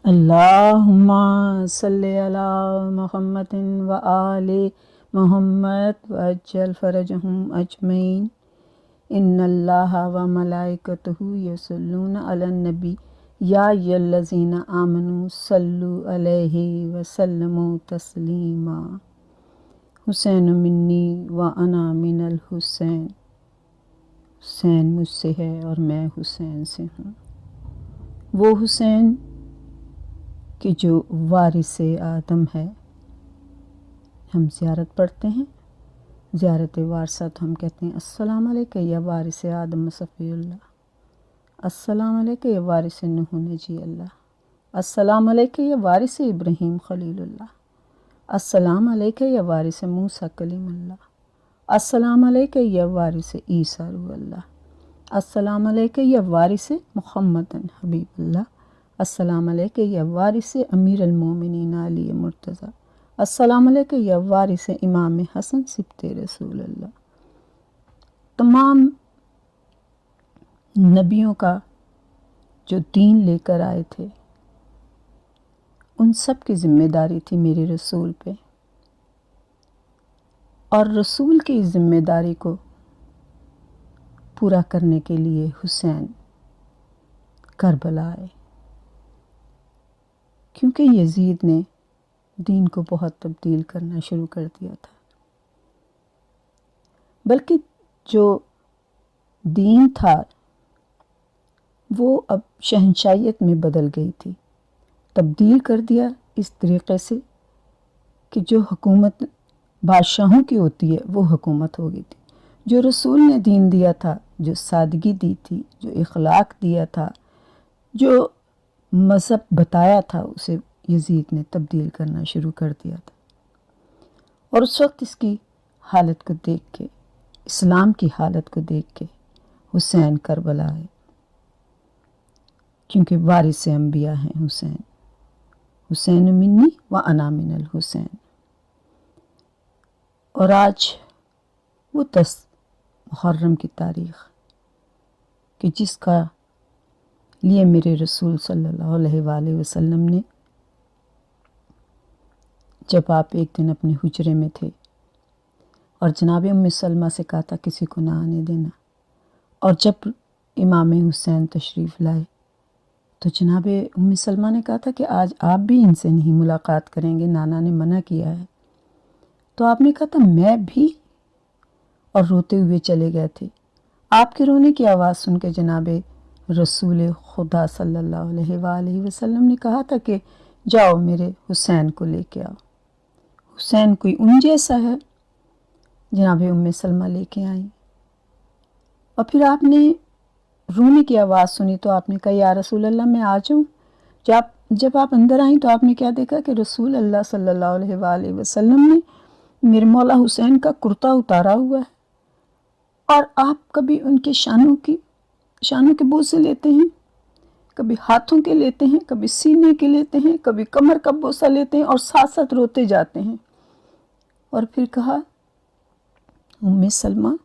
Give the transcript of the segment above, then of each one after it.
اللہم صلی علی محمد و آل محمد وعجل فرجہم اجمعین۔ ان اللہ و ملائکتہ یصلون علی النبی یا ایھا الذین آمنوا صلوا علیہ وسلموا تسلیما۔ حسین منی و انا من الحسین، حسین مجھ سے ہے اور میں حسین سے ہوں۔ وہ حسین کہ جو وارث آدم ہے۔ ہم زیارت پڑھتے ہیں، زیارت وارثہ، تو ہم کہتے ہیں السلام علیکہ یا وارث آدم صفی اللہ، السلام علیکہ یا وارث نوح نجی اللہ، السلام علیکہ یا وارث ابراہیم خلیل اللہ، السلام علیکہ یا وارث موسیٰ کلیم اللہ، السلام علیکہ یا وارث عیسیٰ روح اللہ، السلام علیکہ یا وارث محمد حبیب اللہ، السلام علیکہ یا وارث امیر المومنین علی مرتضیٰ، السلام علیکہ یا وارث امام حسن سبط رسول اللہ۔ تمام نبیوں کا جو دین لے کر آئے تھے، ان سب کی ذمہ داری تھی میرے رسول پہ، اور رسول کی ذمہ داری کو پورا کرنے کے لیے حسین کربلا آئے، کیونکہ یزید نے دین کو بہت تبدیل کرنا شروع کر دیا تھا، بلکہ جو دین تھا وہ اب شہنشائیت میں بدل گئی تھی۔ تبدیل کر دیا اس طریقے سے کہ جو حکومت بادشاہوں کی ہوتی ہے وہ حکومت ہو گئی تھی۔ جو رسول نے دین دیا تھا، جو سادگی دی تھی، جو اخلاق دیا تھا، جو مذہب بتایا تھا، اسے یزید نے تبدیل کرنا شروع کر دیا تھا۔ اور اس وقت اس کی حالت کو دیکھ کے، اسلام کی حالت کو دیکھ کے حسین کربلا آئے، کیونکہ وارث انبیاء ہیں حسین، حسین منی و انا من الحسین۔ اور آج وہ 10 محرم کی تاریخ کہ جس کا لیے میرے رسول صلی اللہ علیہ وآلہ وسلم نے، جب آپ ایک دن اپنے حجرے میں تھے اور جناب ام سلمہ سے کہا تھا کسی کو نہ آنے دینا، اور جب امام حسین تشریف لائے تو جناب ام سلمہ نے کہا تھا کہ آج آپ بھی ان سے نہیں ملاقات کریں گے، نانا نے منع کیا ہے۔ تو آپ نے کہا تھا میں بھی، اور روتے ہوئے چلے گئے تھے۔ آپ کے رونے کی آواز سن کے جناب رسول خدا صلی اللہ علیہ وآلہ وسلم نے کہا تھا کہ جاؤ میرے حسین کو لے کے آؤ۔ حسین کوئی ان جیسا ہے، جناب ام سلمہ لے کے آئیں، اور پھر آپ نے رونے کی آواز سنی تو آپ نے کہا یا رسول اللہ میں آ جاؤں۔ جب آپ اندر آئیں تو آپ نے کیا دیکھا کہ رسول اللہ صلی اللہ علیہ وآلہ وسلم نے میرے مولا حسین کا کرتا اتارا ہوا ہے، اور آپ کبھی ان کے شانوں کے بوسے لیتے ہیں، کبھی ہاتھوں کے لیتے ہیں، کبھی سینے کے لیتے ہیں، کبھی کمر کا بوسہ لیتے ہیں، اور ساتھ ساتھ روتے جاتے ہیں۔ اور پھر کہا ام سلمہ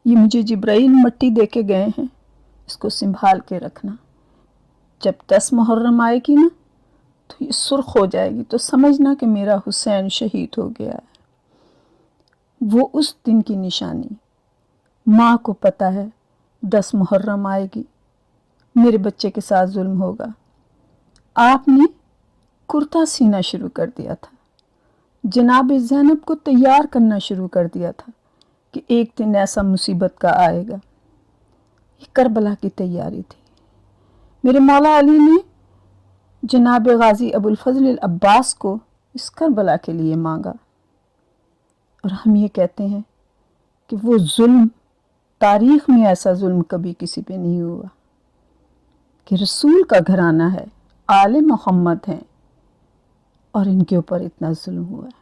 یہ مجھے جبرائیل مٹی دے کے گئے ہیں، اس کو سنبھال کے رکھنا، جب 10 محرم آئے گی نا تو یہ سرخ ہو جائے گی تو سمجھنا کہ میرا حسین شہید ہو گیا ہے۔ وہ اس دن کی نشانی، ماں کو پتہ ہے 10 محرم آئے گی، میرے بچے کے ساتھ ظلم ہوگا۔ آپ نے کرتا سینا شروع کر دیا تھا، جناب زینب کو تیار کرنا شروع کر دیا تھا کہ ایک دن ایسا مصیبت کا آئے گا۔ یہ کربلا کی تیاری تھی۔ میرے مولا علی نے جناب غازی ابو الفضل العباس کو اس کربلا کے لیے مانگا، اور ہم یہ کہتے ہیں کہ وہ ظلم، تاریخ میں ایسا ظلم کبھی کسی پہ نہیں ہوا کہ رسول کا گھرانہ ہے، آل محمد ہیں، اور ان کے اوپر اتنا ظلم ہوا ہے۔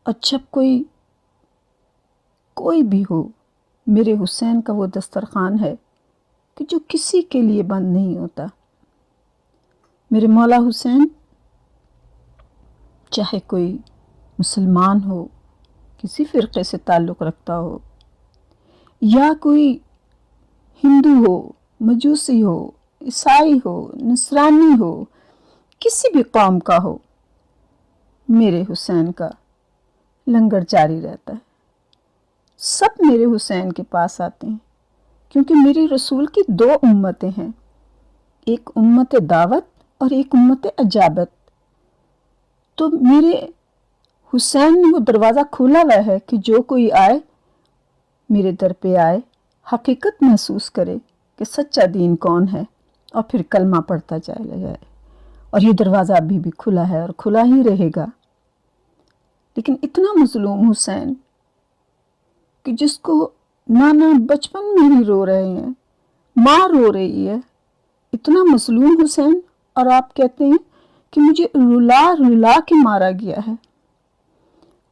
اور جب کوئی بھی ہو، میرے حسین کا وہ دسترخوان ہے کہ جو کسی کے لیے بند نہیں ہوتا۔ میرے مولا حسین چاہے کوئی مسلمان ہو، کسی فرقے سے تعلق رکھتا ہو، یا کوئی ہندو ہو، مجوسی ہو، ईसाई हो, नसरानी हो, किसी भी कौम का हो, मेरे हुसैन का लंगर जारी रहता है। सब मेरे हुसैन के पास आते हैं, क्योंकि मेरे रसूल की दो उम्मतें हैं, एक उम्मत दावत और एक उम्मत अजाबत। तो मेरे हुसैन ने वो दरवाज़ा खोला हुआ है कि जो कोई आए, मेरे दर पे आए, हकीकत महसूस करे कि सच्चा दीन कौन है, और फिर कलमा पढ़ता जाए। और ये दरवाज़ा अभी भी खुला है और खुला ही रहेगा। लेकिन इतना मजलूम हुसैन कि जिसको नाना बचपन में ही रो रहे हैं, माँ रो रही है, इतना मजलूम हुसैन, और आप कहते हैं कि मुझे रुला रुला के मारा गया है।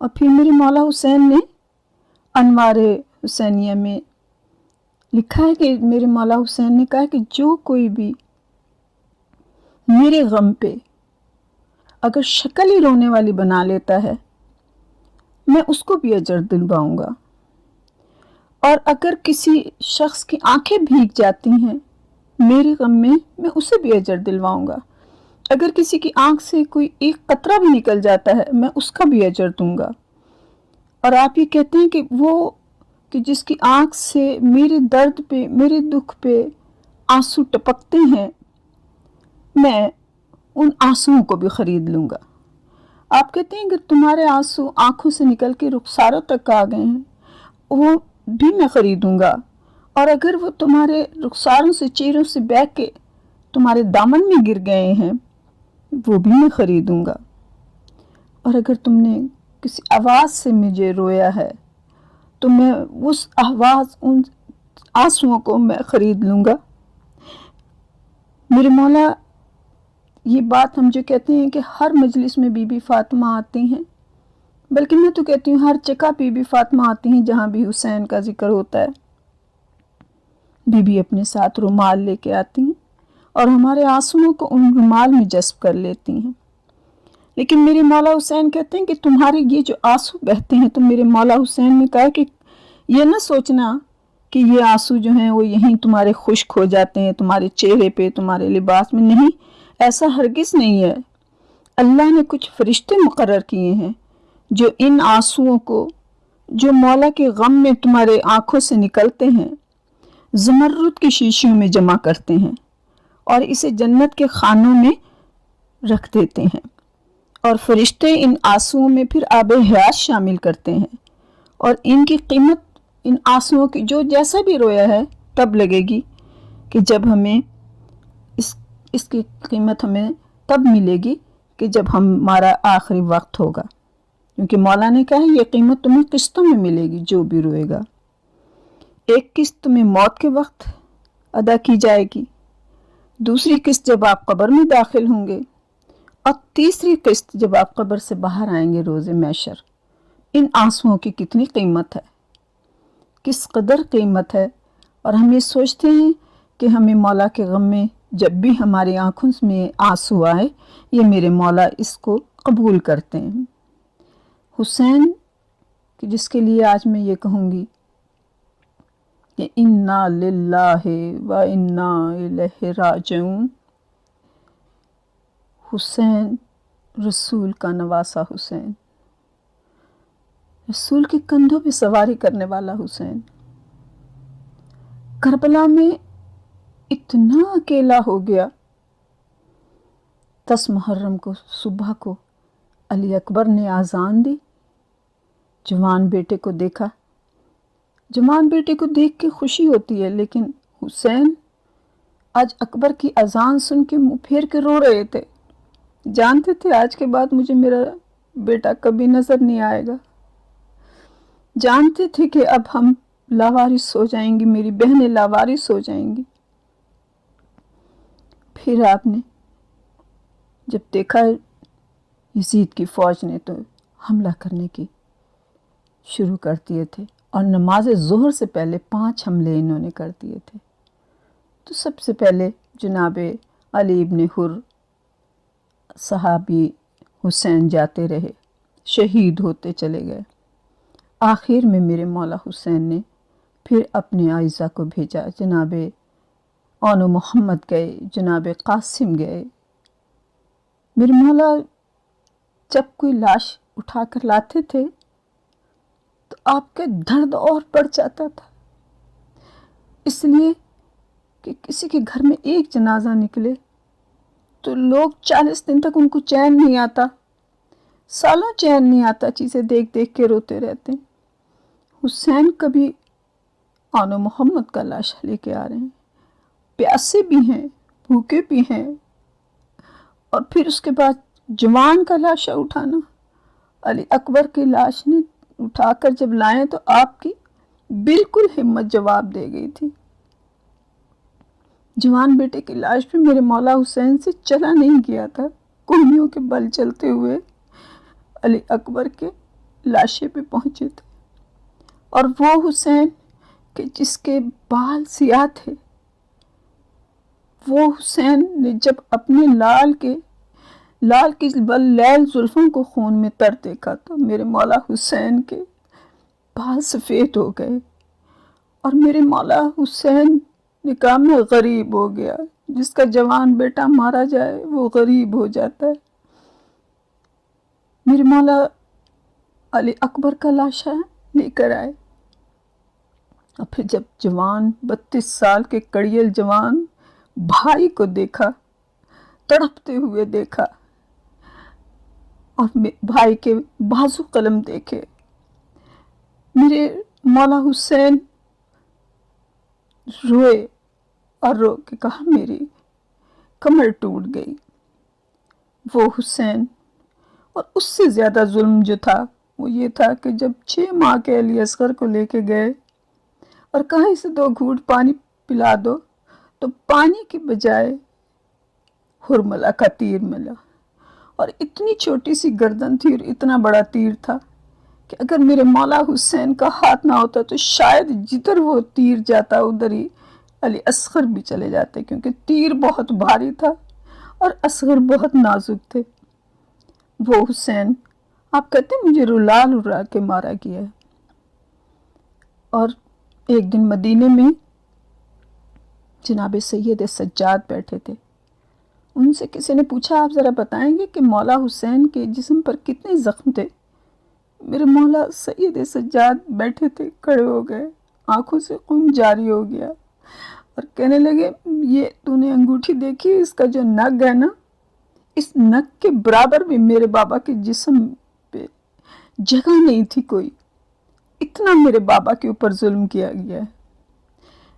और फिर मेरे मौला हुसैन ने अनवारे हुसैनिया में लिखा है कि मेरे मौला हुसैन ने कहा कि जो कोई भी मेरे गम पे अगर शक्ल ही रोने वाली बना लेता है, मैं उसको भी अजर दिलवाऊंगा। और अगर किसी शख्स की आंखें भीग जाती हैं मेरे गम में, मैं उसे भी अजर दिलवाऊंगा। अगर किसी की आंख से कोई एक कतरा भी निकल जाता है, मैं उसका भी अजर दूंगा। और आप ये कहते हैं कि वो कि जिसकी आंख से मेरे दर्द पे, मेरे दुख पे आंसू टपकते हैं, मैं उन आंसुओं को भी खरीद लूंगा। आप कहते हैं कि तुम्हारे आंसू आंखों से निकल के रुखसारों तक आ गए हैं, वो भी मैं खरीदूंगा। और अगर वो तुम्हारे रुखसारों से, चेहरों से बह के तुम्हारे दामन में गिर गए हैं, वो भी मैं खरीदूंगा। और अगर तुमने किसी आवाज़ से मुझे रोया है, तो मैं उस आवाज़, उन आंसुओं को मैं खरीद लूँगा। मेरे मौला ये बात हम जो कहते हैं कि हर मजलिस में बीबी फातिमा आती हैं, बल्कि मैं तो कहती हूँ हर जगह बीबी फातिमा आती हैं जहाँ भी हुसैन का जिक्र होता है। बीबी अपने साथ रुमाल लेके आती हैं और हमारे आंसुओं को उन रुमाल में जज्ब कर लेती हैं। लेकिन मेरे मौला हुसैन कहते हैं कि तुम्हारे ये जो आंसू बहते हैं, तो मेरे मौला हुसैन ने कहा कि ये ना सोचना कि ये आंसू जो हैं वो यहीं तुम्हारे खुश्क हो जाते हैं, तुम्हारे चेहरे पे, तुम्हारे लिबास में। नहीं, ऐसा हरगिज़ नहीं है। अल्लाह ने कुछ फरिश्ते मुकर्रर किए हैं जो इन आंसुओं को, जो मौला के गम में तुम्हारे आंखों से निकलते हैं, ज़मर्रुद की शीशियों में जमा करते हैं और इसे जन्नत के खानों में रख देते हैं। और फरिश्ते इन आंसुओं में फिर आब हयात शामिल करते हैं, और इनकी कीमत, इन आंसुओं की, जो जैसा भी रोया है तब लगेगी कि जब हमें इसकी कीमत हमें तब मिलेगी कि जब हमारा आखिरी वक्त होगा। क्योंकि मौला ने कहा है ये कीमत तुम्हें किस्तों में मिलेगी, जो भी रोएगा। एक किस्त तुम्हें मौत के वक्त अदा की जाएगी, दूसरी किस्त जब आप कब्र में दाखिल होंगे, और तीसरी किस्त जब आप कब्र से बाहर आएंगे रोज़े महशर। इन आंसुओं की कितनी कीमत है, किस कदर कीमत है। और हम ये सोचते हैं कि हमें मौला के गम में जब भी हमारी आंखों में आंसू आए, ये मेरे मौला इसको कबूल करते हैं। हुसैन कि जिसके लिए आज मैं ये कहूँगी कि इन्ना लिल्लाहि व इन्ना इलैहि राजिऊन। हुसैन रसूल का नवासा हुसैन, रसूल के कंधों पे सवारी करने वाला हुसैन, करबला में इतना अकेला हो गया। 10 मुहर्रम को सुबह को अली अकबर ने आज़ान दी, जवान बेटे को देखा। जवान बेटे को देख के खुशी होती है, लेकिन हुसैन आज अकबर की अजान सुन के मुँह फेर के रो रहे थे। जानते थे आज के बाद मुझे मेरा बेटा कभी नज़र नहीं आएगा। जानते थे कि अब हम लावारिस हो जाएंगी, मेरी बहनें लावारिस हो जाएंगी। फिर आपने जब देखा यजीद की फ़ौज ने तो हमला करने की शुरू कर दिए थे, और नमाज ज़ोहर से पहले 5 हमले इन्होंने कर दिए थे। तो सबसे पहले जनाब अली इब्न हुर सहाबी हुसैन जाते रहे, शहीद होते चले गए। आखिर में मेरे मौला हुसैन ने फिर अपने आइज़ा को भेजा, जनाब आनो मोहम्मद गए, जनाब कासिम गए। मेरे मौला जब कोई लाश उठाकर लाते थे तो आपका दर्द और बढ़ जाता था, इसलिए कि किसी के घर में एक जनाजा निकले तो लोग 40 दिन तक उनको चैन नहीं आता, सालों चैन नहीं आता, चीज़ें देख देख के रोते रहते। हुसैन कभी आनो मोहम्मद का लाश लेके आ रहे हैं, प्यासे भी हैं, भूखे भी हैं, और फिर उसके बाद जवान का लाशा उठाना। अली अकबर की लाश ने उठाकर जब लाए तो आपकी बिल्कुल हिम्मत जवाब दे गई थी। जवान बेटे की लाश भी मेरे मौला हुसैन से चला नहीं गया था, कुर्मियों के बल चलते हुए अली अकबर के लाशे पे पहुंचे थे। और वो हुसैन कि जिसके बाल सियाह थे, वो हुसैन ने जब अपने लाल की बल लैल जुल्फों को खून में तर देखा तो मेरे मौला हुसैन के बाल सफ़ेद हो गए और मेरे मौला हुसैन निकाह में गरीब हो गया। जिसका जवान बेटा मारा जाए वो गरीब हो जाता है। मेरे मौला अली अकबर का लाशा लेकर आए और फिर जब जवान 32 साल के कड़ियल जवान भाई को देखा, तड़पते हुए देखा और भाई के बाजू कलम देखे, मेरे मौला हुसैन रोए और रो के कहा मेरी कमर टूट गई। वो हुसैन, और उससे ज़्यादा जुल्म जो था वो ये था कि जब 6 माह के अली असगर को लेके गए और कहा इसे 2 घूंट पानी पिला दो, तो पानी की बजाय हुरमला का तीर मिला। और इतनी छोटी सी गर्दन थी और इतना बड़ा तीर था कि अगर मेरे मौला हुसैन का हाथ ना होता तो शायद जिधर वो तीर जाता उधर ही अली असगर भी चले जाते, क्योंकि तीर बहुत भारी था और असगर बहुत नाजुक थे। वो हुसैन, आप कहते मुझे रुला रुला के मारा गया है। और एक दिन मदीने में जनाब सैयद सज्जाद बैठे थे। उनसे किसी ने पूछा आप ज़रा बताएंगे कि मौला हुसैन के जिस्म पर कितने ज़ख्म थे। मेरे मौला सैयद सज्जाद बैठे थे, खड़े हो गए, आंखों से खून जारी हो गया और कहने लगे ये तूने अंगूठी देखी, इसका जो नग है ना, इस नग के बराबर भी मेरे बाबा के जिस्म पे जगह नहीं थी कोई। इतना मेरे बाबा के ऊपर जुल्म किया गया है।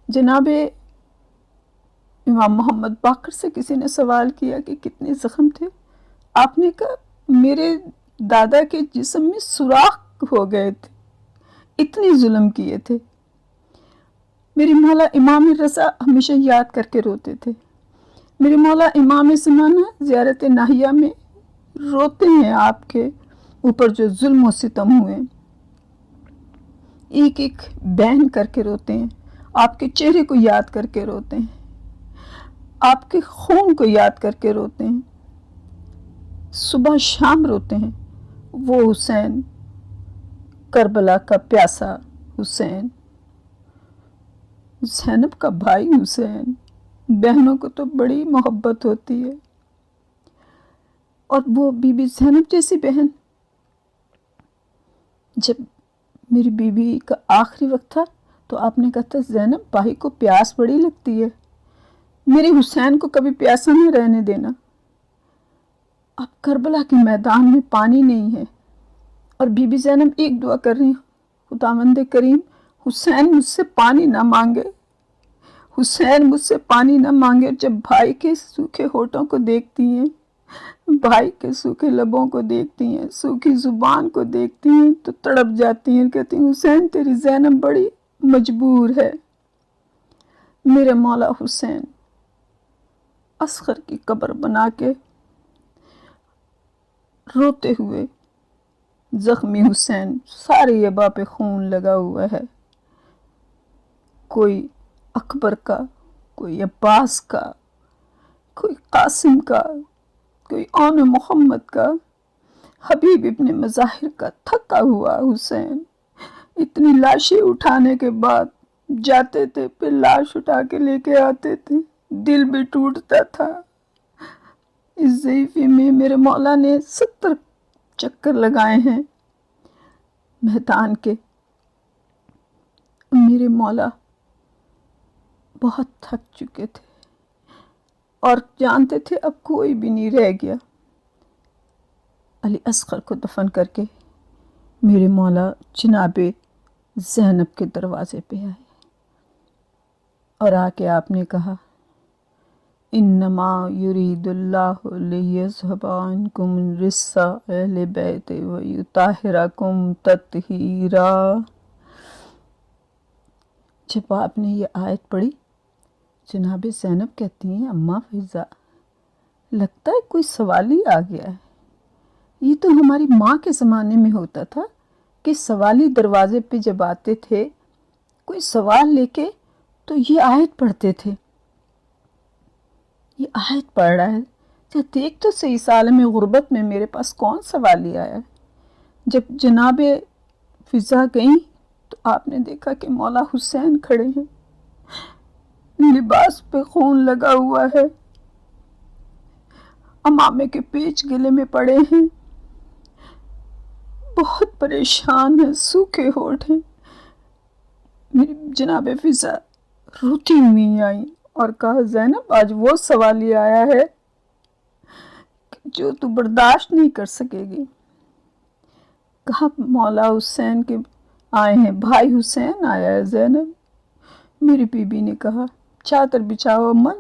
जनाबे इमाम मोहम्मद बाकर से किसी ने सवाल किया कि कितने ज़ख्म थे। आपने कहा मेरे दादा के जिस्म में सुराख हो गए थे, इतने जुल्म किए थे। मेरे मौला इमाम रज़ा हमेशा याद करके रोते थे। मेरे मौला इमाम ज़माना ज़ियारत नाहिया में रोते हैं आपके ऊपर जो जुल्म और सितम हुए, एक एक बहन करके रोते हैं, आपके चेहरे को याद करके रोते हैं, आपके खून को याद करके रोते हैं, सुबह शाम रोते हैं। वो हुसैन, करबला का प्यासा हुसैन, ज़ैनब का भाई हुसैन। बहनों को तो बड़ी मोहब्बत होती है, और वो बीबी ज़ैनब जैसी बहन। जब मेरी बीबी का आखिरी वक्त था तो आपने कहा था ज़ैनब भाई को प्यास बड़ी लगती है, मेरे हुसैन को कभी प्यासा न रहने देना। अब करबला के मैदान में पानी नहीं है और बीबी ज़ैनब एक दुआ कर रही, खुदावंद करीम हुसैन मुझसे पानी ना मांगे, हुसैन मुझसे पानी ना मांगे। जब भाई के सूखे होठों को देखती हैं, भाई के सूखे लबों को देखती हैं, सूखी जुबान को देखती हैं तो तड़प जाती हैं, कहती हैं हुसैन तेरी ज़ैनब बड़ी मजबूर है। मेरे मौला हुसैन असगर की कब्र बना के रोते हुए, जख्मी हुसैन, सारी यबा पे खून लगा हुआ है, कोई अकबर का, कोई अब्बास का, कोई कासिम का, कोई आन मोहम्मद का, हबीब इब्ने मज़ाहिर का थका हुआ हुसैन। इतनी लाशें उठाने के बाद जाते थे, फिर लाश उठा के लेके आते थे, दिल भी टूटता था। इस ज़ईफ़ी में मेरे मौला ने 70 चक्कर लगाए हैं मैदान के। मेरे मौला बहुत थक चुके थे और जानते थे अब कोई भी नहीं रह गया। अली असगर को दफन करके मेरे मौला जनाबे ज़ैनब के दरवाज़े पे आए और आके आपने कहा, इन्नमा युरीदुल्लाहु लियज़हबा अन्कुम रिस्सा अहले बैत व युताहिरकुम तत्हीरा। जब आपने ये आयत पढ़ी, जनाब ज़ैनब कहती हैं, अम्मा फ़िज़ा, लगता है कोई सवाल ही आ गया है। ये तो हमारी माँ के ज़माने में होता था कि सवाली दरवाज़े पे जब आते थे कोई सवाल लेके तो ये आयत पढ़ते थे। ये आयत पढ़ रहा है, तो देख तो सही, साल में गुर्बत में मेरे पास कौन सवाली आया। जब जनाब फ़िज़ा गई तो आपने देखा कि मौला हुसैन खड़े हैं, लिबास पे खून लगा हुआ है, अमामे के पेच गले में पड़े हैं, बहुत परेशान है, सूखे होठ हैं। मेरी जनाब फ़िज़ा रोती हुई आई और कहा, ज़ैनब, आज वो सवाल आया है जो तू बर्दाश्त नहीं कर सकेगी। कहा, मौला हुसैन के आए हैं, भाई हुसैन आया है ज़ैनब। मेरी बीबी ने कहा, चादर बिछाओ अम्मा,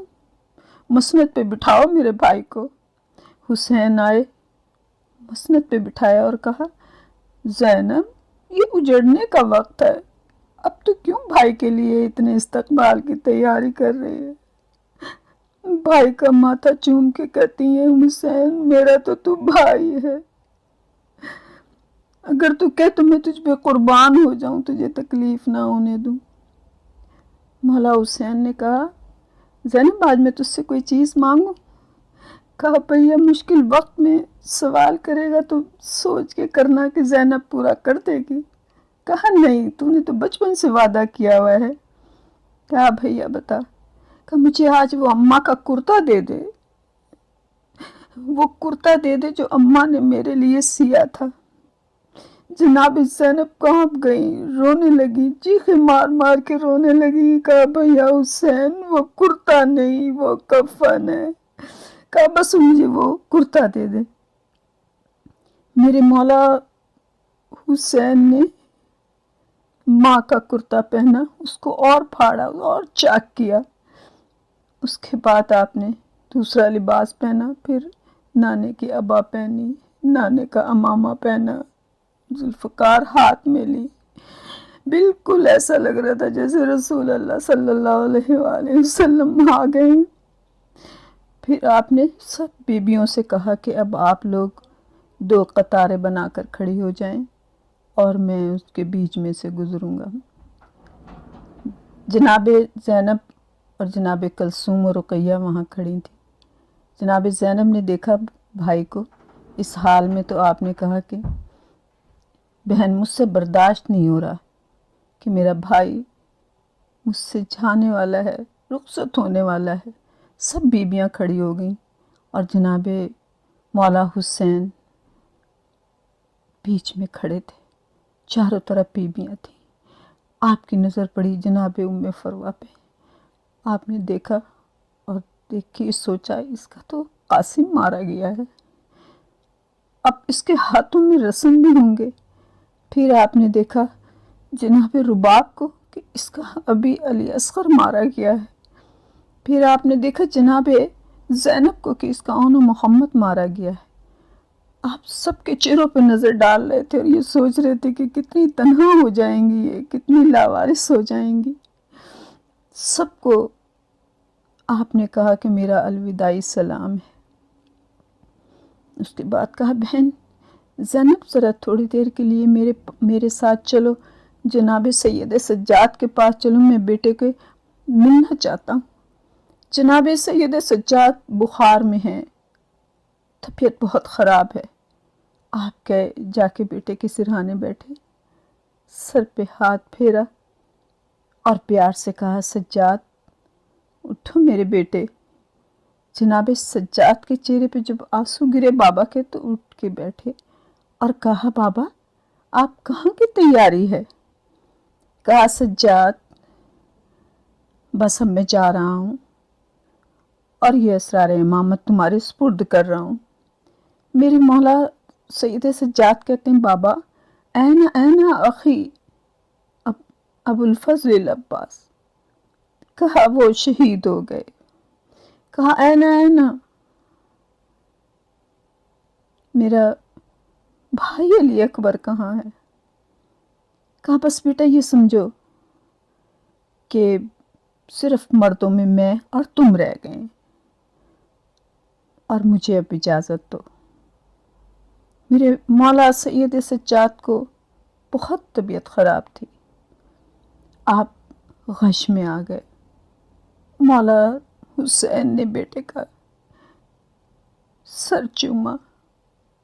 मसनद पे बिठाओ मेरे भाई को। हुसैन आए, मसनद पे बिठाया और कहा, ज़ैनब, ये उजड़ने का वक्त है, अब तो क्यों भाई के लिए इतने इस्तकबाल की तैयारी कर रही है। भाई का माथा चूम के कहती है, हुसैन, मेरा तो तू भाई है, अगर तू कह तो मैं तुझ पे कुर्बान हो जाऊं, तुझे तकलीफ ना होने दूं। मौला हुसैन ने कहा, ज़ैनब, आज मैं तुझसे कोई चीज़ मांगूं। कहा, भैया, मुश्किल वक्त में सवाल करेगा तो सोच के करना कि ज़ैनब पूरा कर देगी। कहा, नहीं, तूने तो बचपन से वादा किया हुआ है। कहा, भैया बता। कहा, मुझे आज वो अम्मा का कुर्ता दे दे, वो कुर्ता दे दे जो अम्मा ने मेरे लिए सिया था। जनाब ज़ैनब कांप गई, रोने लगी, चीखें मार मार के रोने लगी। कहा, भैया हुसैन, वो कुर्ता नहीं, वो कफन है। कहा, बस मुझे वो कुर्ता दे दे। मेरे मौला हुसैन ने माँ का कुर्ता पहना, उसको और फाड़ा और चाक किया। उसके बाद आपने दूसरा लिबास पहना, फिर नाने की अबा पहनी, नाने का अमामा पहना, जुल्फ़कार हाथ में ली। बिल्कुल ऐसा लग रहा था जैसे रसूल अल्लाह सल्लल्लाहु अलैहि वसल्लम आ गए। फिर आपने सब बीबियों से कहा कि अब आप लोग 2 कतारें बनाकर खड़ी हो जाएं और मैं उसके बीच में से गुजरूंगा। जनाब ज़ैनब और जनाब कलसूम और रुकैया वहाँ खड़ी थी। जनाब ज़ैनब ने देखा भाई को इस हाल में, तो आपने कहा कि बहन, मुझसे बर्दाश्त नहीं हो रहा कि मेरा भाई मुझसे जाने वाला है, रुखसत होने वाला है। सब बीबियाँ खड़ी हो गईं और जनाब मौला हुसैन बीच में खड़े थे। चारों तरफ बीबियाँ थीं। आपकी नज़र पड़ी जनाब उम्मे फरवा पे। आपने देखा और देख के सोचा, इसका तो कासिम मारा गया है, अब इसके हाथों में रस्म भी होंगे। फिर आपने देखा जनाब रुबाब को कि इसका अभी अली असगर मारा गया है। फिर आपने देखा जनाब ज़ैनब को कि इसका ओनो मोहम्मद मारा गया है। आप सबके चेहरों पर नज़र डाल रहे थे और ये सोच रहे थे कि कितनी तन्हा हो जाएंगी, ये कितनी लावारिस हो जाएंगी। सबको आपने कहा कि मेरा अलविदाई सलाम है। उसके बाद कहा, बहन ज़ैनब, ज़रा थोड़ी देर के लिए मेरे साथ चलो, जनाब सैयद सज्जाद के पास चलो, मैं बेटे को मिलना चाहता हूँ। जनाब सैयद सज्जाद बुखार में हैं, तबीयत बहुत ख़राब है। आप गए, जाके बेटे के सिरहाने बैठे, सर पे हाथ फेरा और प्यार से कहा, सज्जाद, اٹھو میرے بیٹے۔ جناب سجاد کے چہرے پہ جب آنسو گرے بابا کے تو اٹھ کے بیٹھے اور کہا بابا آپ کہاں کی تیاری ہے؟ کہا سجاد بس اب میں جا رہا ہوں اور یہ اسرار امامت تمہارے سپرد کر رہا ہوں۔ میری مولا سید سجاد کہتے ہیں بابا اینا اخی ابو الفضل العباس۔ کہا وہ شہید ہو گئے۔ کہا اینا میرا بھائی علی اکبر کہاں ہے؟ کہا بس بیٹا یہ سمجھو کہ صرف مردوں میں اور تم رہ گئے اور مجھے اب اجازت دو۔ میرے مولا سید سجاد کو بہت طبیعت خراب تھی۔ آپ غش میں آ گئے۔ مولا حسین نے بیٹے کا سر چوما،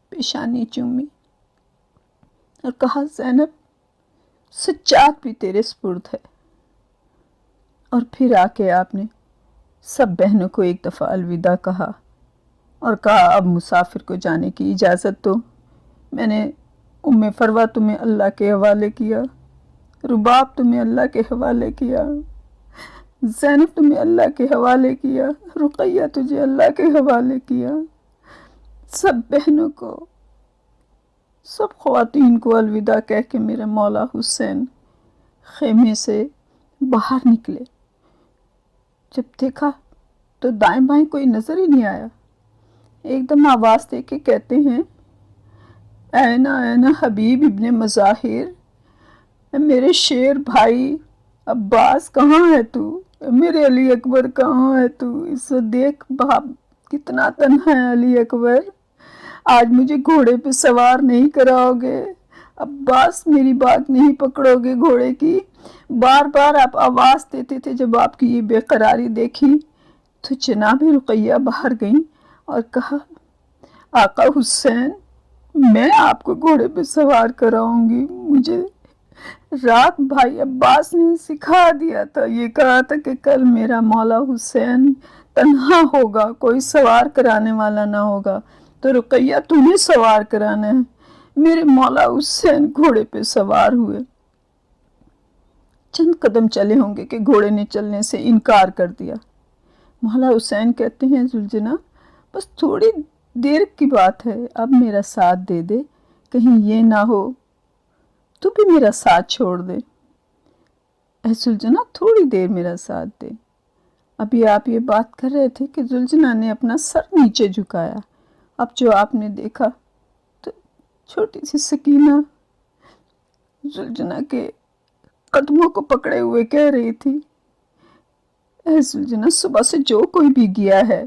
پیشانی چومی اور کہا زینب سجاد بھی تیرے سپرد ہے۔ اور پھر آ کے آپ نے سب بہنوں کو ایک دفعہ الوداع کہا اور کہا اب مسافر کو جانے کی اجازت دو۔ میں نے فروہ تمہیں اللہ کے حوالے کیا، رباب تمہیں اللہ کے حوالے کیا، زینب تمہیں اللہ کے حوالے کیا، رقیہ تجھے اللہ کے حوالے کیا۔ سب بہنوں کو، سب خواتین کو الوداع کہہ کے میرے مولا حسین خیمے سے باہر نکلے۔ جب دیکھا تو دائیں بائیں کوئی نظر ہی نہیں آیا۔ ایک دم آواز دے کے کہتے ہیں اینا حبیب ابن مظاہر، میرے شیر بھائی عباس کہاں ہے تو؟ میرے علی اکبر کہاں ہے تو؟ اس دیکھ باپ کتنا تنہا ہے علی اکبر، آج مجھے گھوڑے پہ سوار نہیں کراؤ گے؟ عباس میری بات نہیں پکڑو گے گھوڑے کی؟ بار بار آپ آواز دیتے تھے۔ جب آپ کی یہ بے قراری دیکھی تو جناب رقیہ باہر گئیں اور کہا آقا حسین میں آپ کو گھوڑے پہ سوار کراؤں گی، مجھے رات بھائی عباس نے سکھا دیا تھا، یہ کہا تھا کہ کل میرا مولا حسین تنہا ہوگا، کوئی سوار کرانے والا نہ ہوگا، تو رقیہ تمہیں سوار کرانا ہے۔ میرے مولا حسین گھوڑے پہ سوار ہوئے۔ چند قدم چلے ہوں گے کہ گھوڑے نے چلنے سے انکار کر دیا۔ مولا حسین کہتے ہیں ذوالجناح بس تھوڑی دیر کی بات ہے، اب میرا ساتھ دے دے، کہیں یہ نہ ہو تو بھی میرا ساتھ چھوڑ دے۔ اے ذوالجناح تھوڑی دیر میرا ساتھ دے۔ ابھی آپ یہ بات کر رہے تھے کہ ذوالجناح نے اپنا سر نیچے جھکایا۔ اب جو آپ نے دیکھا تو چھوٹی سی سکینہ ذوالجناح کے قدموں کو پکڑے ہوئے کہہ رہی تھی اے ذوالجناح صبح سے جو کوئی بھی گیا ہے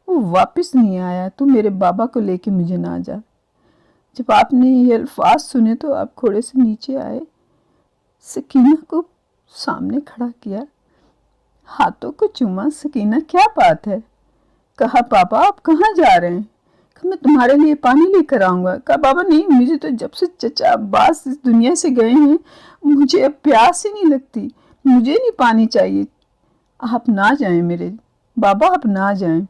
وہ واپس نہیں آیا، تو میرے بابا کو لے کے مجھے نہ جا۔ جب آپ نے یہ الفاظ سنے تو آپ گھوڑے سے نیچے آئے، سکینہ کو سامنے کھڑا کیا، ہاتھوں کو چوما۔ سکینہ کیا بات ہے؟ کہا بابا آپ کہاں جا رہے ہیں؟ کہا میں تمہارے لیے پانی لے کر آؤں گا۔ کہا بابا نہیں، مجھے تو جب سے چچا عباس اس دنیا سے گئے ہیں مجھے اب پیاس ہی نہیں لگتی، مجھے نہیں پانی چاہیے، آپ نہ جائیں میرے بابا، آپ نہ جائیں۔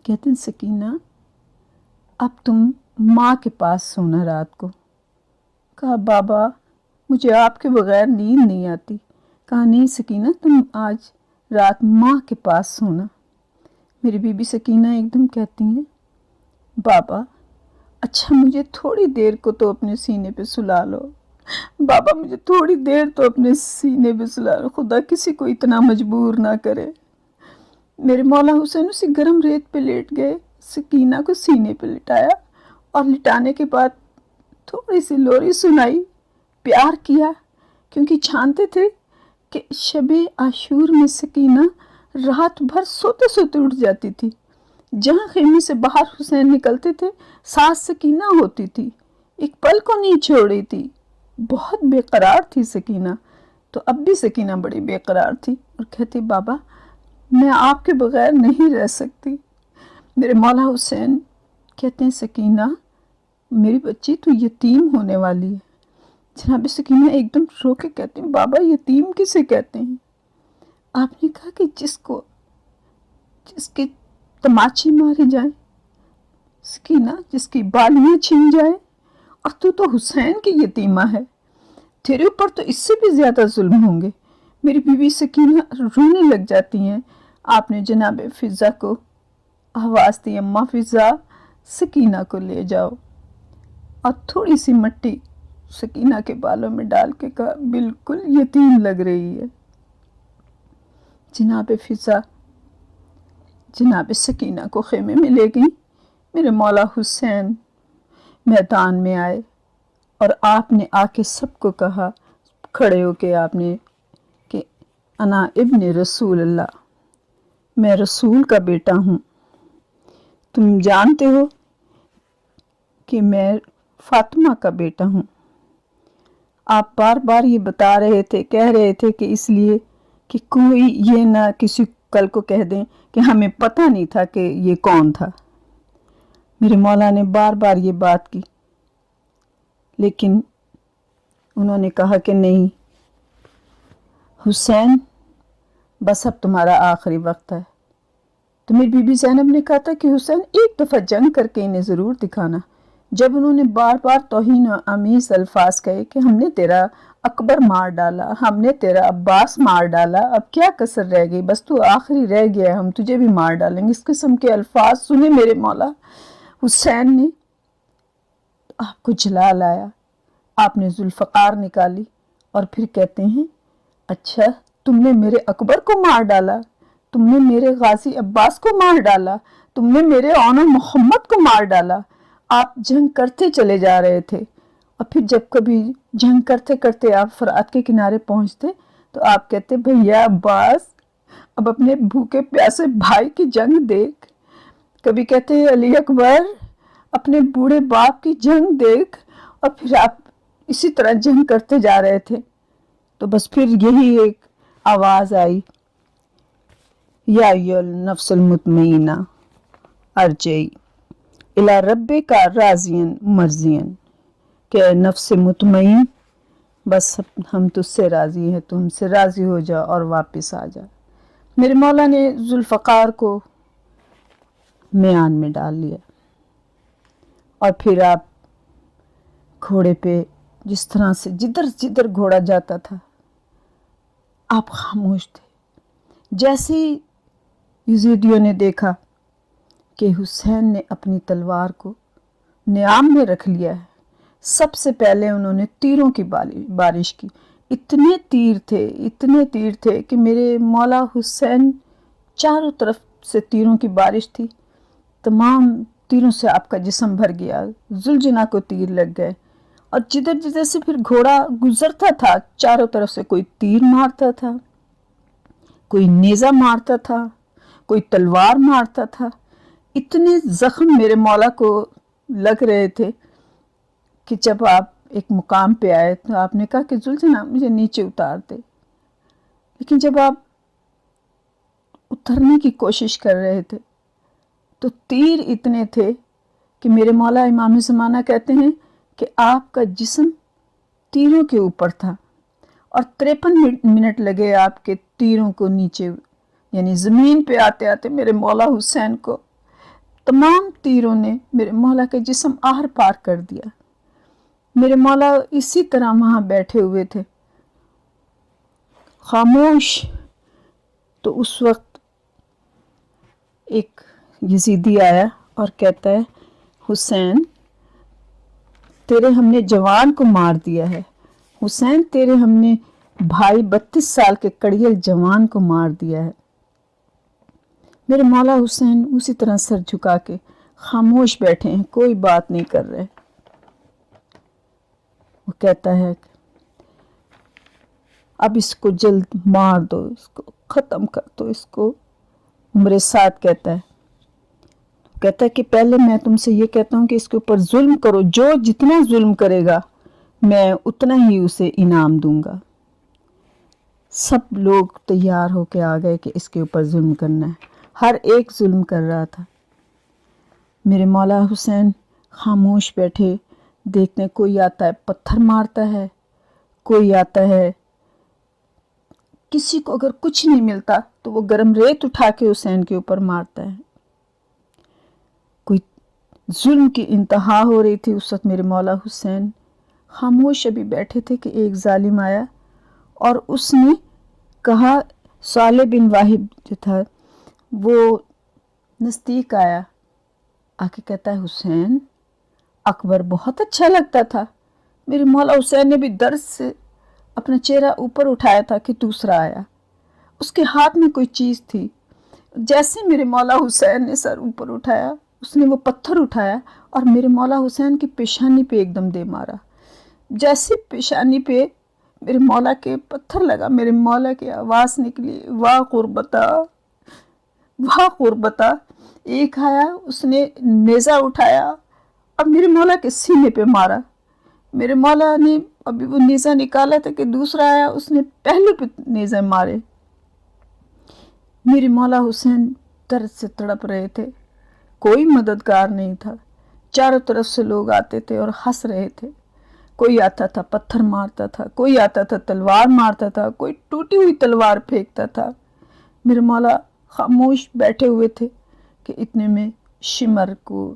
کہتے ہیں سکینہ اب تم ماں کے پاس سونا رات کو۔ کہا بابا مجھے آپ کے بغیر نیند نہیں آتی۔ کہا نہیں سکینہ تم آج رات ماں کے پاس سونا۔ میری بی بی سکینہ ایک دم کہتی ہیں بابا اچھا مجھے تھوڑی دیر کو تو اپنے سینے پہ سلا لو، بابا مجھے تھوڑی دیر تو اپنے سینے پہ سلا لو، خدا کسی کو اتنا مجبور نہ کرے۔ میرے مولا حسین اسی گرم ریت پہ لیٹ گئے، سکینہ کو سینے پہ لٹایا اور لٹانے کے بعد تھوڑی سی لوری سنائی، پیار کیا، کیونکہ جانتے تھے کہ شب عاشور میں سکینہ رات بھر سوتے سوتے اٹھ جاتی تھی۔ جہاں خیمے سے باہر حسین نکلتے تھے ساتھ سکینہ ہوتی تھی، ایک پل کو نہیں چھوڑی تھی، بہت بے قرار تھی سکینہ۔ تو اب بھی سکینہ بڑی بے قرار تھی اور کہتی بابا میں آپ کے بغیر نہیں رہ سکتی۔ میرے مولا حسین کہتے ہیں سکینہ میری بچی تو یتیم ہونے والی ہے۔ جناب سکینہ ایک دم رو کے کہتی ہیں بابا یتیم کسے کہتے ہیں؟ आपने कहा कि जिसके तमाचे मारे जाएं, सकीना जिसकी बालियां छिन जाए, और तू तो हुसैन की यतीमा है, तेरे ऊपर तो इससे भी ज्यादा जुल्म होंगे। मेरी बीवी सकीना रोने लग जाती हैं। आपने जनाब फिजा को आवाज़ दी, अम्मा फिजा, सकीना को ले जाओ। और थोड़ी सी मिट्टी सकीना के बालों में डाल के कहा, बिल्कुल यतीम लग रही है। जनाब फिजा जनाब सकीना को खेमे में ले गई। मेरे मौला हुसैन मैदान में आए और आपने आके सबको कहा, खड़े होके आपने कि अना इब्ने रसूल अल्लाह, मैं रसूल का बेटा हूँ। तुम जानते हो कि मैं फातिमा का बेटा हूँ। आप बार बार ये बता रहे थे, कह रहे थे कि इसलिए कि कोई ये ना किसी कल को कह दें कि हमें पता नहीं था कि ये कौन था। मेरे मौला ने बार बार ये बात की, लेकिन उन्होंने कहा कि नहीं हुसैन, बस अब तुम्हारा आखिरी वक्त है। तो मेरी बीबी ज़ैनब ने कहा था कि हुसैन एक दफ़ा जंग करके इन्हें ज़रूर दिखाना। जब उन्होंने बार बार तौहीन आमीज़ अल्फाज कहे कि हमने तेरा अकबर मार डाला, हमने तेरा अब्बास मार डाला, अब क्या कसर रह गई, बस तू आखिरी रह गया, हम तुझे भी मार डालेंगे, इस किस्म के अल्फाज सुने मेरे मौला हुसैन ने, आपको जला लाया। आपने जुल्फ़कार निकाली और फिर कहते हैं, अच्छा तुमने मेरे अकबर को मार डाला, तुमने मेरे गाजी अब्बास को मार डाला, तुमने मेरे ऑनर मोहम्मद को मार डाला। आप जंग करते चले जा रहे थे, और फिर जब कभी जंग करते करते आप फरात के किनारे पहुंचते तो आप कहते, भैया अब्बास, अब अपने भूखे प्यासे भाई की जंग देख। कभी कहते, अली अकबर, अपने बूढ़े बाप की जंग देख। और फिर आप इसी तरह जंग करते जा रहे थे। तो बस फिर यही एक आवाज़ आई, या नफ्सुल मुतमईना अर्जई इला रब्बे का राजियन मर्जियन, के नफ्स मुतमईन, बस हम तुझसे राज़ी हैं, तुम हमसे राज़ी हो जा और वापस आ जा। मेरे मौला ने जुल्फ़कार को म्यान में डाल लिया और फिर आप घोड़े पे जिस तरह से जिधर जिधर घोड़ा जाता था आप खामोश थे। जैसे ही यजीदियों ने देखा कि हुसैन ने अपनी तलवार को नियाम में रख लिया है, सबसे पहले उन्होंने तीरों की बारिश की। इतने तीर थे कि मेरे मौला हुसैन, चारों तरफ से तीरों की बारिश थी। तमाम तीरों से आपका जिस्म भर गया, जुलझुना को तीर लग गए। और जिधर जिधर से फिर घोड़ा गुजरता था, चारों तरफ से कोई तीर मारता था, कोई नेज़ा मारता था, कोई तलवार मारता था। इतने जख्म मेरे मौला को लग रहे थे कि जब आप एक मुकाम पे आए तो आपने कहा कि जुलझुना मुझे नीचे उतार दे। लेकिन जब आप उतरने की कोशिश कर रहे थे तो तीर इतने थे कि मेरे मौला इमाम ज़माना कहते हैं कि आपका जिस्म तीरों के ऊपर था और 53 मिनट लगे आपके तीरों को नीचे, यानी ज़मीन पे आते आते मेरे मौला हुसैन को तमाम तीरों ने मेरे मौला के जिस्म आर पार कर दिया। मेरे मौला इसी तरह वहाँ बैठे हुए थे खामोश। तो उस वक्त एक यजीदी आया और कहता है, हुसैन तेरे हमने जवान को मार दिया है, हुसैन तेरे हमने भाई 32 साल के कड़ियल जवान को मार दिया है। मेरे मौला हुसैन उसी तरह सर झुका के खामोश बैठे हैं, कोई बात नहीं कर रहे। वो कहता है अब इसको जल्द मार दो, इसको ख़त्म कर दो, इसको उम्र साथ कहता है कि पहले मैं तुमसे ये कहता हूँ कि इसके ऊपर जुल्म करो, जो जितना जुल्म करेगा मैं उतना ही उसे इनाम दूंगा। सब लोग तैयार होके आ गए कि इसके ऊपर जुल्म करना है, हर एक जुल्म कर रहा था। मेरे मौला हुसैन खामोश बैठे, देखते कोई आता है पत्थर मारता है, कोई आता है کسی کو اگر کچھ نہیں ملتا تو وہ گرم ریت اٹھا کے حسین کے اوپر مارتا ہے۔ کوئی ظلم کی انتہا ہو رہی تھی اس وقت، میرے مولا حسین خاموش ابھی بیٹھے تھے کہ ایک ظالم آیا اور اس نے کہا، صالح بن واحد جو تھا وہ نزدیک آیا، آ کے کہتا ہے حسین اکبر بہت اچھا لگتا تھا۔ میرے مولا حسین نے بھی درد سے اپنا چہرہ اوپر اٹھایا تھا کہ دوسرا آیا، اس کے ہاتھ میں کوئی چیز تھی۔ جیسے میرے مولا حسین نے سر اوپر اٹھایا، اس نے وہ پتھر اٹھایا اور میرے مولا حسین کی پیشانی پہ ایک دم دے مارا۔ جیسے پیشانی پہ میرے مولا کے پتھر لگا، میرے مولا کی آواز نکلی، واہ غربتا، واہ غربتا۔ ایک آیا، اس نے نیزہ اٹھایا اور میرے مولا کے سینے پہ مارا۔ میرے مولا نے ابھی وہ نیزہ نکالا تھا کہ دوسرا آیا، اس نے پہلے پہ نیزہ مارے۔ میرے مولا حسین درد سے تڑپ رہے تھے، کوئی مددگار نہیں تھا، چاروں طرف سے لوگ آتے تھے اور ہنس رہے تھے۔ کوئی آتا تھا پتھر مارتا تھا، کوئی آتا تھا تلوار مارتا تھا، کوئی ٹوٹی ہوئی تلوار پھینکتا تھا۔ میرے مولا خاموش بیٹھے ہوئے تھے کہ اتنے میں شمر کو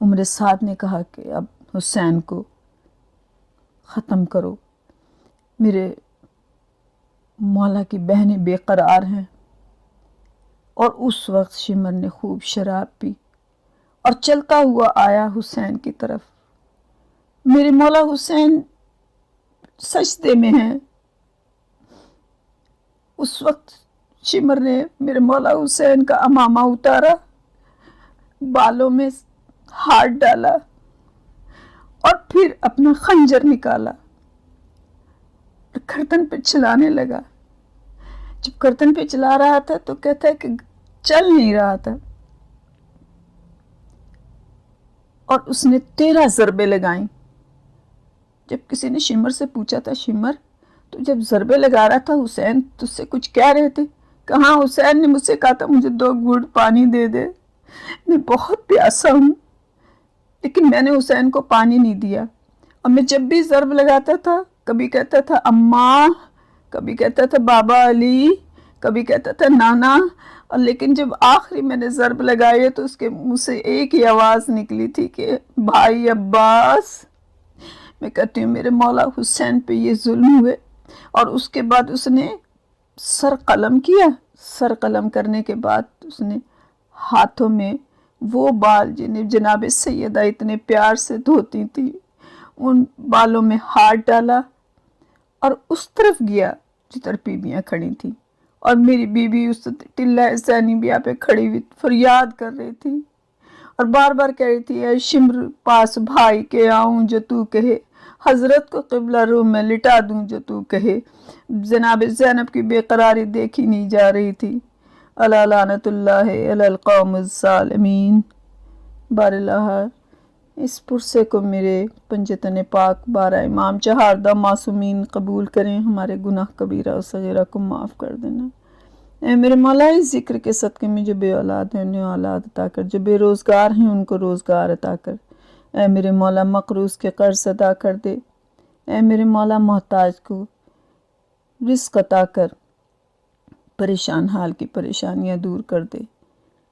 عمر سعد نے کہا کہ اب حسین کو ختم کرو، میرے مولا کی بہنیں بے قرار ہیں۔ اور اس وقت شمر نے خوب شراب پی اور چلتا ہوا آیا حسین کی طرف۔ میرے مولا حسین سجدے میں ہیں۔ اس وقت شمر نے میرے مولا حسین کا عمامہ اتارا، بالوں میں ہاتھ ڈالا اور پھر اپنا خنجر نکالا اور گردن پہ چلانے لگا۔ جب گردن پہ چلا رہا تھا تو کہتا ہے کہ چل نہیں رہا تھا، اور اس نے 13 ضربے لگائیں۔ جب کسی نے شمر سے پوچھا تھا، شمر تو جب ضربے لگا رہا تھا حسین تجھ سے کچھ کہہ رہے تھے؟ کہاں حسین نے مجھ سے کہا تھا مجھے 2 گھونٹ پانی دے دے، میں بہت پیاسا ہوں، لیکن میں نے حسین کو پانی نہیں دیا۔ اور میں جب بھی ضرب لگاتا تھا کبھی کہتا تھا اماں، کبھی کہتا تھا بابا علی، کبھی کہتا تھا نانا، اور لیکن جب آخری میں نے ضرب لگائی تو اس کے منہ سے ایک ہی آواز نکلی تھی کہ بھائی عباس۔ میں کہتی ہوں میرے مولا حسین پہ یہ ظلم ہوئے، اور اس کے بعد اس نے سر قلم کیا۔ سر قلم کرنے کے بعد اس نے ہاتھوں میں وہ بال جنہیں جناب سیدہ اتنے پیار سے دھوتی تھی، ان بالوں میں ہاتھ ڈالا اور اس طرف گیا جدھر بیویاں کھڑی تھیں، اور میری بیوی اس ٹلہ زینبیہ پہ کھڑی ہوئی فریاد کر رہی تھی اور بار بار کہہ رہی تھی، اے شمر پاس بھائی کے آؤں جو تو کہے، حضرت کو قبلہ رو میں لٹا دوں جو تو کہے۔ جناب زینب کی بے قراری دیکھی نہیں جا رہی تھی۔ الا لعنت اللہ علی القوم الظالمین۔ بار اللہ اس پرسے کو میرے پنجتن پاک 12 امام چہاردہ معصومین قبول کریں، ہمارے گناہ کبیرہ و صغیرہ کو معاف کر دینا۔ اے میرے مولا اس ذکر کے صدقے میں جو بے اولاد ہیں انہیں اولاد عطا کر، جو بے روزگار ہیں ان کو روزگار عطا کر۔ اے میرے مولا مقروض کے قرض ادا کر دے۔ اے میرے مولا محتاج کو رزق عطا کر، پریشان حال کی پریشانیاں دور کر دے۔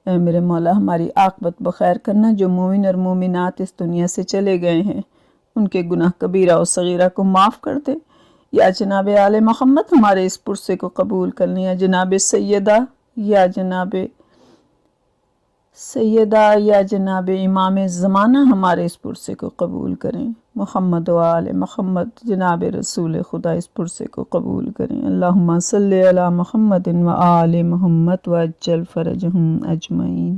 اے میرے مولا ہماری عاقبت بخیر کرنا، جو مومن اور مومنات اس دنیا سے چلے گئے ہیں ان کے گناہ کبیرہ و صغیرہ کو معاف کر دے۔ یا جناب آل محمد ہمارے اس پرسے کو قبول کر لیں، یا جناب سیدہ، یا جناب سیدہ، یا جناب امام زمانہ ہمارے اس پرسے کو قبول کریں۔ محمد و آل محمد جناب رسول خدا اس پرسے کو قبول کریں۔ اللہم صلی علی محمد و آل محمد وعجل فرجہم اجمعین۔